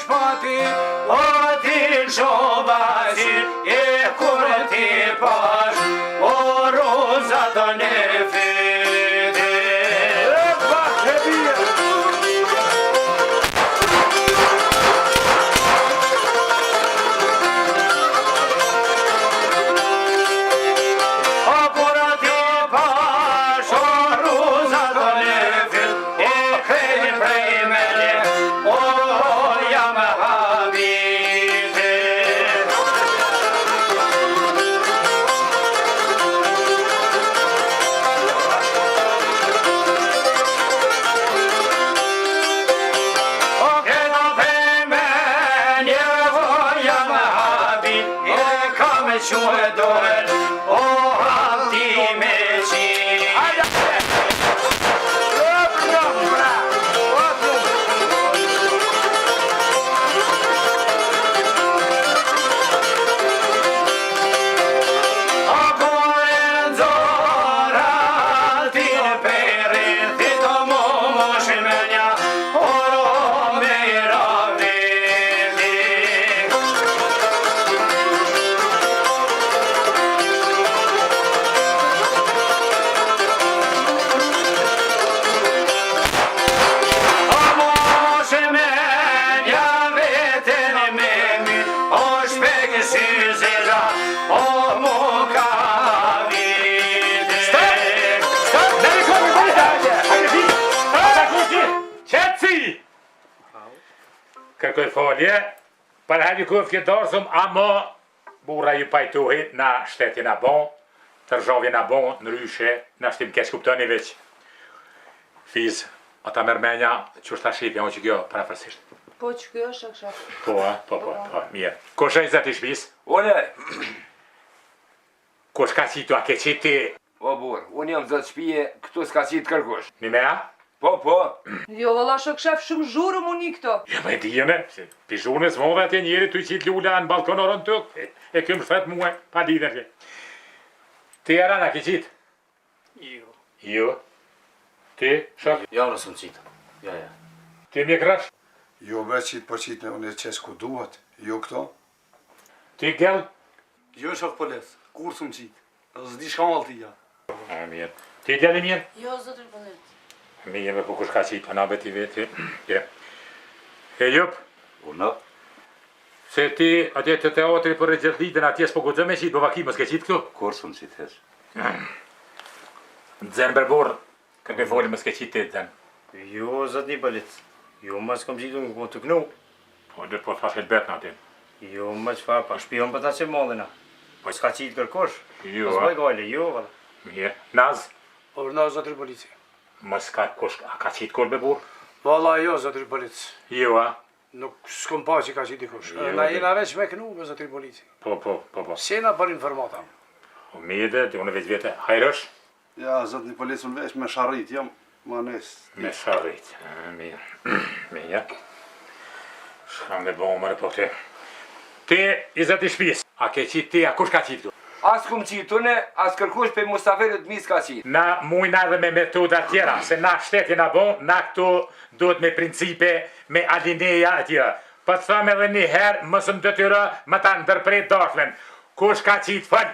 shpati, o ti shovasin, e kur ti pash, o roza të nefiti. E pak e bia. Kërkoj falje, për hajdi këfje dorsëm, ama bura ju pajtohi na shtetin a bon, të rxovjen a bon, në ryshe, na shtim kesh kuptoni veç. Fiz, ata mërmenja, që është ta shqipja, o që kjo, parafërsisht. Po që kjo është shak. Po, mirë. Kosh e i zati shpis? Une. Kosh ka qitu, a ke qiti? O bur, unë jam zëtë shpije, këtu s'ka qitë kërkush. Një mea? Po. Jo, valla shok shef, shumë zhurë më një këto. Ja, me dijene, pi zhurës më dhe atje njeri të i qitë lula në balkon orën tëk, e këmë shfet muaj, pa ditën që. Ti e rana, ke qitë? Jo. Ti, shok? Ja, nësëm qitë. Ja. Ti mje krash? Jo, be qitë po qitë me unë e qesë ku duhet, jo këto. Ti gell? Jo, shok pëlles, kur sëm qitë. Zdi shkallë ti, ja. A, mirë. Ti gjelli mirë? Jo, zotër pëllet. Mirë, po kush ka qitë, pa nabe ti veti. E jup? Unë? Se ti atje të teatri për regjertitën atje s'po gudzë me qitë, bo vaki, mës ke qitë këtu? Kur sëm qitë hesh? Në dzenë berborë, kërke foli mës ke qitë ti dzenë. Jo, zot një pëllit. Jo, mas kom qitu në këmë të kënu. Po, dhe po thashe të betë në atin. Jo, ma qëfa, pa shpion për ta që mollina. Po s'ka qitë kërkosh. Jo, Pas bëj gale, jo, valla. mirë. Naz, Orna zotri polici. mës ka kush, a ka qitë kur beburë? Valla jo zotri polici. Jo, a? Nuk s'kom pa që ka qitë dikush. Jo, Na dhe- jena veç me kënu me zotri polici. Po. Sena për informata. O mirë, ti unë veç vete, hajrësh? Ja, zëtë një policë unë vesh me sharrit, jam ma nesë. Me sharrit, mirë. Mirë. Shka me bo më po ti. Ti, i zëti shpis, a ke qitë ti, a kush ka qitë tu? As kum qitë une, as kërkush për mustaferit mis ka qitë. Na mujna edhe me metoda tjera, se na shtetin a bon, na këtu duhet me principe, me alineja atjera. Pa të thëmë edhe një herë, mësëm të tyra, më ta ndërpret dashlen. Kush ka qitë fëll?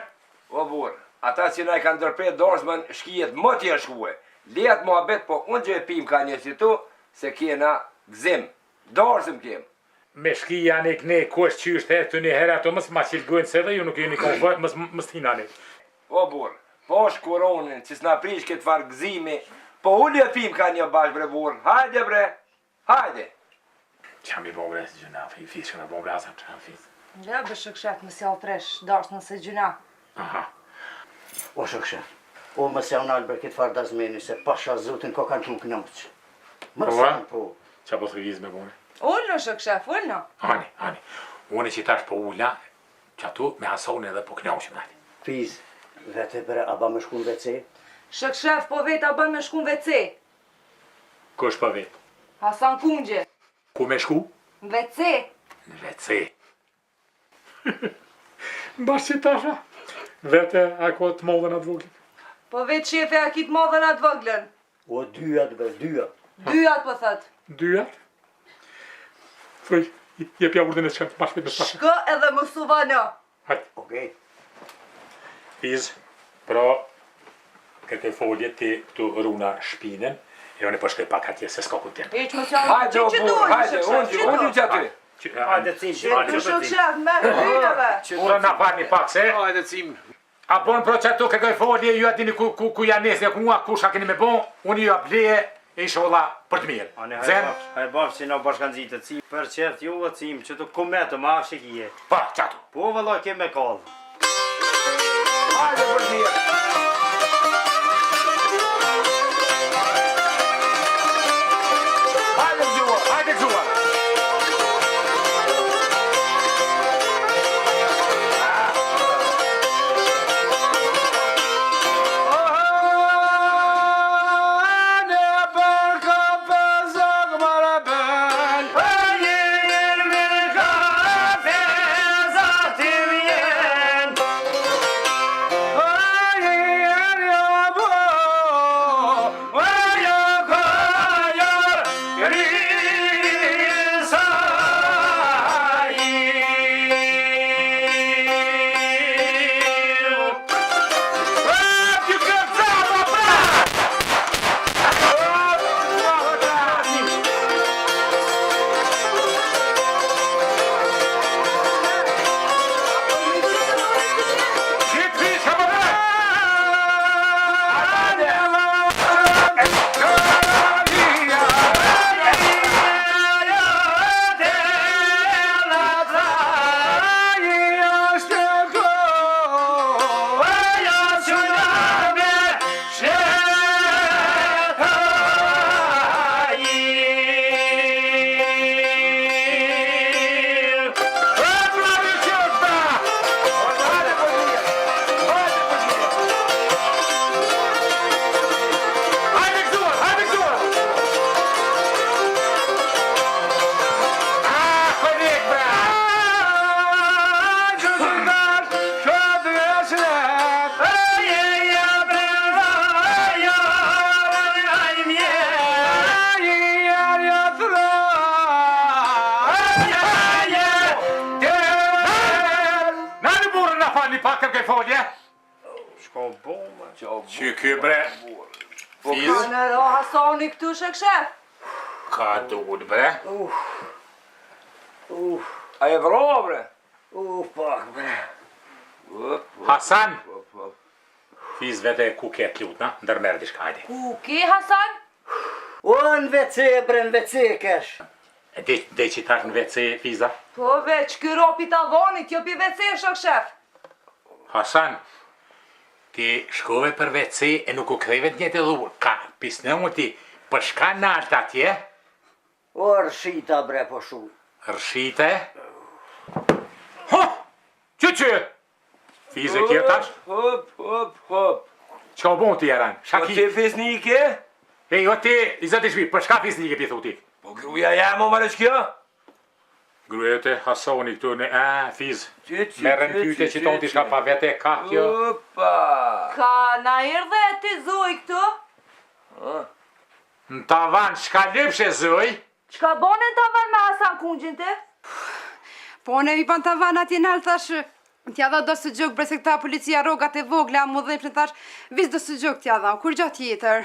O bur, ata që na i kanë ndërpret dorësmën, shkijet më tjerë shkue. Liat muhabet, po unë gjë e pim ka një që tu, se kjena gzim. Dorësëm kem. Me shki janë i këne, kush qysht herë të një herë, ato mësë ma qilgojnë se dhe ju nuk jeni konfort, mësë t'hinani. O bur, po shkuronin, që s'na prish këtë farë gzimi, po unë e pim ka një bashkë bre bur. Hajde bre, hajde. Qa mi bo bre, si gjuna, fi fish këna bo bre, asam qa fish. Ja, bë shok shef, më sjall tresh, dash nëse gjuna. Aha. O shok shef, o më se unë alber këtë farë dazmeni se pasha zotin ko kanë shumë knaqë. Më Po, se a? po. Qa po të viz me bo bre? Ullë shok shef, ullë. Ani. Unë që tash po ulla, që atu me hason edhe po knaqëm nati. Fiz, vete bre, a ba me shku në WC? Shok shef, po veta bën me shku në WC. Kush po vetë? Hasan Kungje. Ku me shku? Në WC. Në WC. Bash që tasha, vete ako të modhen atë voglin. Po vetë shefe a kitë modhen atë vëglën. O dyat bre, dyat. Dyat po thët. Dyat? Thuj, Jepja urdhën e çëm, bashkë me pasha. Shko edhe mësu vano. Hajde. Okej. Fiz, pra, kërkoj folje ti këtu runa shpinën, e unë po shkoj pak atje se s'ka ku tim. Hiq më qanë, Hajde o burr, hajde, unë që aty. Hajde cim, Tu shok shef, me rrynave. Ura na falni pak se. Hajde cim. A bon pro që tu kërkoj folje, ju atini ku janë nesë, ku mua kusha keni me bon, unë ju apleje, inshallah, për të mirë. Zem? Hajde bafë që na bashkanëzitë cim. Për qert ju cim, që të kumetë ma shikije. Pa, qatu. Po vëllai ke me kallë. Hajde për të mirë. Hajde gjuar, hajde gjuar. Shko bomba. Që ky bre, Fiz, Kanë ro Hasani këtu shek shef. ka duhet bre. A e vro, bre? Pak, bre. Hasan, Fiz vete ku ket lutna, ndërmerr diçka hajde. Ku ke Hasan? O në WC, bre, në WC kesh. E dhe që tash në WC, Fiza? Po veç, ky ropi tavonit, jo pi WC shok shef. Hasan, ti shkove për WC e nuk u ktheve të njëjtë dhur. Ka pisnëu ti, për shka nalt atje? O rshita, bre, po shumë. Rshite? Ho! Që? Fize kje tash? Hop. Qa bon ti jaran? Po Shaki? ti fisnike? E jo ti, i zëti shpi, për shka fisnike pi thuti? Po gruja jam o marrë shkjo? Grujete Hasoni këtu në Fiz. Që, Merën pyte që tonë ti shka pa vete ka kjo. Opa. Ka na erdhe ti zoj këtu? Në tavan shka lipshe zoj? Qka bone tavan me Hasan Kungjin ti? Po ne vi pan tavan atje nalë thash, t'ja dha do së gjok bre se këta policia rogat e vogla, mu dhejmë në thash, vis do së gjok t'ja dha, kur gjatë tjetër.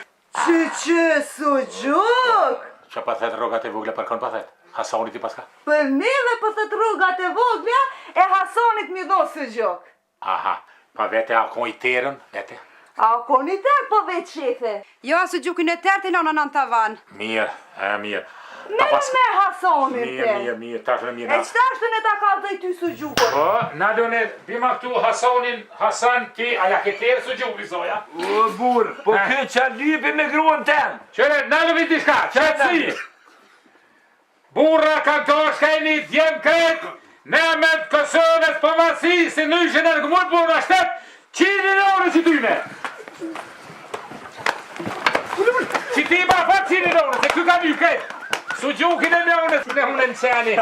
Që su gjuk? Qa pa thet rogat e vogla për kon pa thet? Hasoni ti paska? Për me dhe për të rrugat e vogla e Hasanit mi do së gjok. Aha, pa vete a kon i terën, vete? A koni tek po veç shefe? Jo, së gjukin e tërë t'i nona në tavan. Mirë, mirë. Me Hasanit te. Mirë, tash në mirë. E qëta është në ta ka dhe ty së gjukon? Po, na do ne bima këtu Hasan ti, a ja ke terë së gjukli zoja? O burr, po kë qa lypi me gruën tem? Qëre, na do viti shka, qëtësi! Burra kanë të shkajni djemë kretë, ne me të kësëves për masi, se në ishe në nërgëmur burra shtetë, 100 euro që tyme! Që ti ma fa 100 euro, se kë kam ju kretë! Su gjukin e me unë në qeni!